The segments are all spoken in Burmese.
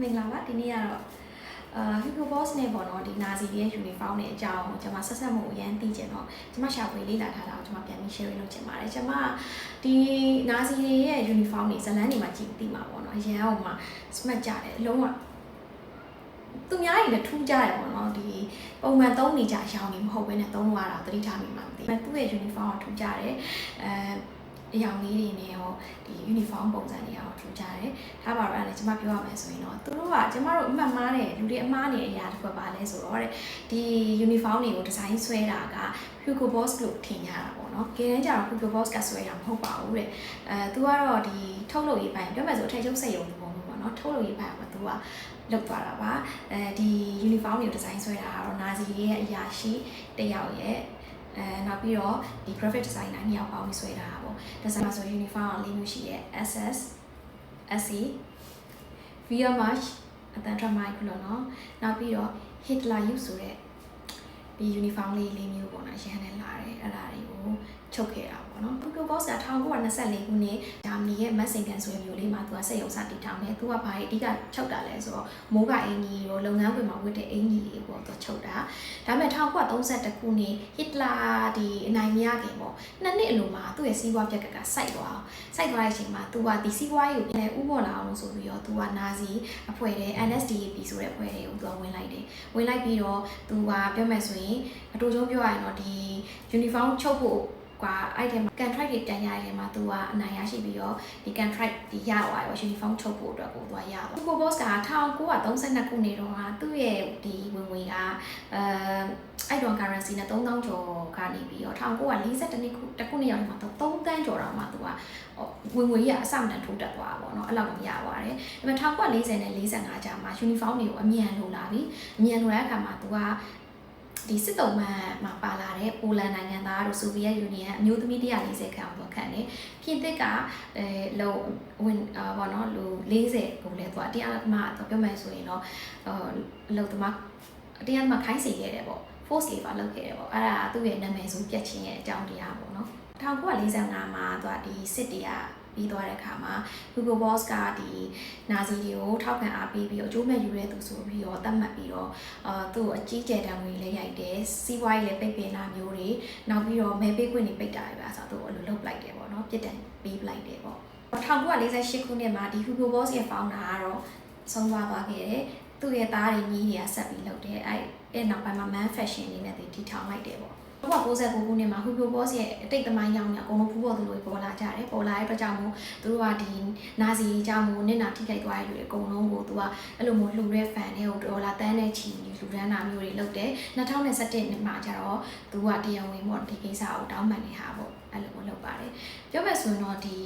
မင်္ဂလာပါဒီနေ့ကတော့Hugo Boss နဲ့ပေါ့နော်ဒီနာဇီရဲ့ uniform နဲ့အကြောင်းကျွန်မဆက်ဆက်မှုအရင်သိချင်တော့ကျွန်မရှာဖွေလေ့လာထားတာကိုကျွန်မပြန်ပြီး share လုပ်ချင်ပါတယ်ကျွန်မဒီနာဇီရဲ့ uniform တွေဇလန်းတွေမှာကြည့်သိမှာပေါ့နော်အရင်အောင်မှာ smart ကြတယ်အလုံးဝသူများတွေလည်းထူးကြတယ်ပေါ့နော်ဒီပုံမှန်သုံးနေကြရောင်နေမဟုတ်ဘဲနဲ့သုံးလို့ရတာသတိထားမိမှာမသိဘူးသူ့ရဲ့ uniform ကထူးကြတယ်အရောင်လေးတွေနဲ့ရောဒီ uniform ပုံစံတွေရောထူးကြတယ်ဒါပါတော့အဲ့ဒါကျွန်မပြောရမယ်ဆိုရင်တော့သူတို့ကကျမတို့အမှတ်မှားတဲ့လူတွေအမှားနေတဲ့အရာတစ်ခုပါလဲဆိုတော့တဲ့ဒီ uniform တွေကိုဒီဇိုင်းဆွဲတာက Hugo Boss လို့ထင်ရတာပေါ့နော်။ကဲတမ်းကျတော့ Hugo Boss ကဆွဲတာမဟုတ်ပါဘူးတဲ့။သူကတော့ဒီထုတ်လုပ်ရေးပိုင်းပြောမှဆိုအထည်ချုပ်စက်ရုံပုံပေါ့နော်။ထုတ်လုပ်ရေးပိုင်းကသူကလောက်သွားတာပါ။ဒီ uniform တွေကိုဒီဇိုင်းဆွဲတာကတော့နာဇီရဲ့အရာရှိတယောက်ရဲ့နောက်ပြီးတော့ဒီ graphic designer ညောင်ပေါင်းပြီးဆွဲတာပေါ့။ design ဆို uniform ကလေးမျိုးရှိရဲ့ SS SE Via March အတန်ထမိုက်လို့နော်။နောက်ပြီးတော့ Hitler U ဆိုတဲ့ဒီ uniform လေးမျိုးပေါ့နော်ရဟန်းနဲ့လာတယ်အဲ့ဒါတွေကိုချုပ်ခဲ့တာပေါ့နော် Hugo Boss က1924ခုနှစ်ဂျာမနီရဲ့မတ်စင်ကန်ဆွဲမျိုးလေးမှာသူကစက်ရုံစတည်ထောင်တယ်သူကဘာအဓိကချုပ်တာလဲဆိုတော့မိုးကအင်ကြီးရောလုပ်ငန်းခွင်မှာဝတ်တဲ့အင်ကြီးတွေပေါ့သူချုပ်တာဒါပေမဲ့1931ခုနှစ် Hitler ဒီအနိုင်မရခင်ပေါ့နှစ်နှစ်အလိုမှာသူ့ရဲ့စီးပွားပြက်ကစိုက်သွားတဲ့အချိန်မှာသူကဒီစီးပွားရေးကိုပြန်ဥပေါ်လာအောင်ဆိုပြီးတော့သူကနာဇီအဖွဲ့တဲ့ NSDAP ဆိုတဲ့အဖွဲ့တွေကိုသူကဝင်လိုက်တယ်ဝင်လိုက်ပြီးတော့သူကပြောမယ်ဆိုရင်အတူတူပြောရရင်တော့ဒီ uniform ချုပ်ဖို့ကအဲ့ဒီမှာ contract တွေပြန်ရတဲ့မှာသူကအနိုင်ရရှိပြီးတော့ဒီ contract ဒီရသွားရော uniform ချုပ်ဖို့အတွက်ကိုသူကရသွား Hugo Boss က1932ခုနှစ်တုန်းကသူ့ရဲ့ဒီဝင်ငွေကအဲ့တော့ currency နဲ့3000ကျော်ကနေပြီးတော့1942ခုနှစ်ရောက်မှာ3တန်းကျော်တော့မှသူကဝင်ငွေကြီးကအစမတန်ထိုးတက်သွားတာပေါ့နော်အဲ့လောက်ကိုရသွားတယ်ဒါပေမဲ့1940နဲ့45ကြာမှာ uniform တွေကိုအမြန်လိုလာပြီအမြန်လိုတဲ့အခါမှာသူကဒီစစ်တုံးမှာပါလာတဲ့ပိုလန်နိုင်ငံသားတို့ဆိုဗီယက်ယူနီယံအမျိုးသမီး140ခန့်အောင်ခန့်တယ်ပြင်သစ်ကလုံဝင်ဘောနော်လူ40ကိုလည်းသူကတရားမှပြောမယ်ဆိုရင်တော့လုံသမားတရားမှခိုင်းစေခဲ့တယ်ပေါ့ force labor လုပ်ခဲ့တယ်ပေါ့အဲ့ဒါသူ့ရဲ့နာမည်ဆိုပြတ်ချင်းရဲ့အကြောင်းတရားပေါ့နော်1945မှာသူကဒီစစ်တွေကပြီးသွားတဲ့အခါမှာ Hugo Boss ကဒီနာဇီတွေကိုထောက်ခံအားပေးပြီးတော့အကျိုးမဲ့ယူရဲသူဆိုပြီးတော့သတ်မှတ်ပြီးတော့သူ့ကိုအကြီးကျယ်တံငွေလည်းရိုက်တယ်စီးပွားရေးလည်းပိတ်ပင်တာမျိုးတွေနောက်ပြီးတော့မဲပေးခွင့်တွေပိတ်တာတွေပါဆိုတော့သူ့ကိုအလိုလုပ်လိုက်တယ်ပေါ့နော်ပြစ်ဒဏ်ပေးလိုက်တယ်ပေါ့1948ခုနှစ်မှာဒီ Hugo Boss ရဲ့ founder ကတော့ဆုံးသွားခဲ့တယ်သူ့ရဲ့သားတွေညီတွေကဆက်ပြီးလုပ်တယ်အဲ့နောက်ပိုင်းမှာ man fashion နေနဲ့တည်ထောင်လိုက်တယ်ပေါ့1999ခုနှစ်မှာ Hugo Boss ရဲ့အတိတ်သမိုင်းကြောင်းနဲ့အကုန်လုံးဖူးပေါ်သူတွေပေါ်လာကြတယ်ပေါ်လာတဲ့အတွက်ကြောင့်မို့သူတို့ကဒီနာဇီကြောင့်မို့နစ်နာထိခိုက်သွားတဲ့လူတွေအကုန်လုံးကိုသူကအဲ့လိုမျိုးလှူတဲ့ fan တွေကိုဒေါ်လာတန်းနဲ့ချီလှူဒန်းတာမျိုးတွေလုပ်တယ်2021နှစ်မှာကျတော့သူကတရားဝင်ပေါ့ဒီကိစ္စကိုတောင်းပန်နေတာပေါ့အဲ့လိုမျိုးလုပ်ပါတယ်ပြောမယ်ဆိုရင်တော့ဒီ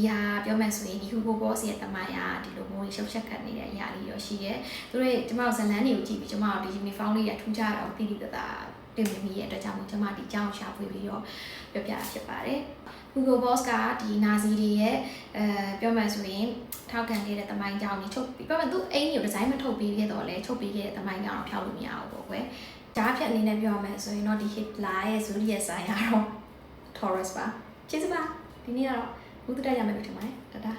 ဟာပြောမယ်ဆိုရင်ဒီ Hugo Boss ရဲ့သမိုင်းအားဒီလိုမျိုးရှုပ်ချက်ခတ်နေတဲ့အရာလေးရောရှိတယ်သူတို့ကျမတို့ဇလန်းတွေကိုကြည့်ပြီးကျမတို့ဒီ uniform လေးရထူးခြားတာကိုတိတိတသားတင်မိရဲ့အတွက်ကြောင့်ကျွန်မဒီကြောင်းရှာဖွေပြီးတော့ပြောပြတာဖြစ်ပါတယ် Hugo Boss ကဒီနာဇီတွေရဲ့ပြောမှဆိုရင်ထောက်ခံနေတဲ့သမိုင်းကြောင်းကြီးထုတ်ပြီးပြောမှသူအင်ကြီးကိုဒီဇိုင်းမထုတ်ပေးခဲ့တော့လဲထုတ်ပေးခဲ့တဲ့သမိုင်းကြောင်းတော့ဖျောက်လို့မရဘူးပေါ့ကွယ်ဓာတ်ဖြတ်အနေနဲ့ပြောရမယ်ဆိုရင်တော့ဒီ Hitler ရဲ့ Zodiac sign ကတော့ Taurus ပါကျေးဇူးပါဒီနေ့ကတော့ဘုဒ္ဓတရားမယ်လို့ထင်ပါတယ်တဒါ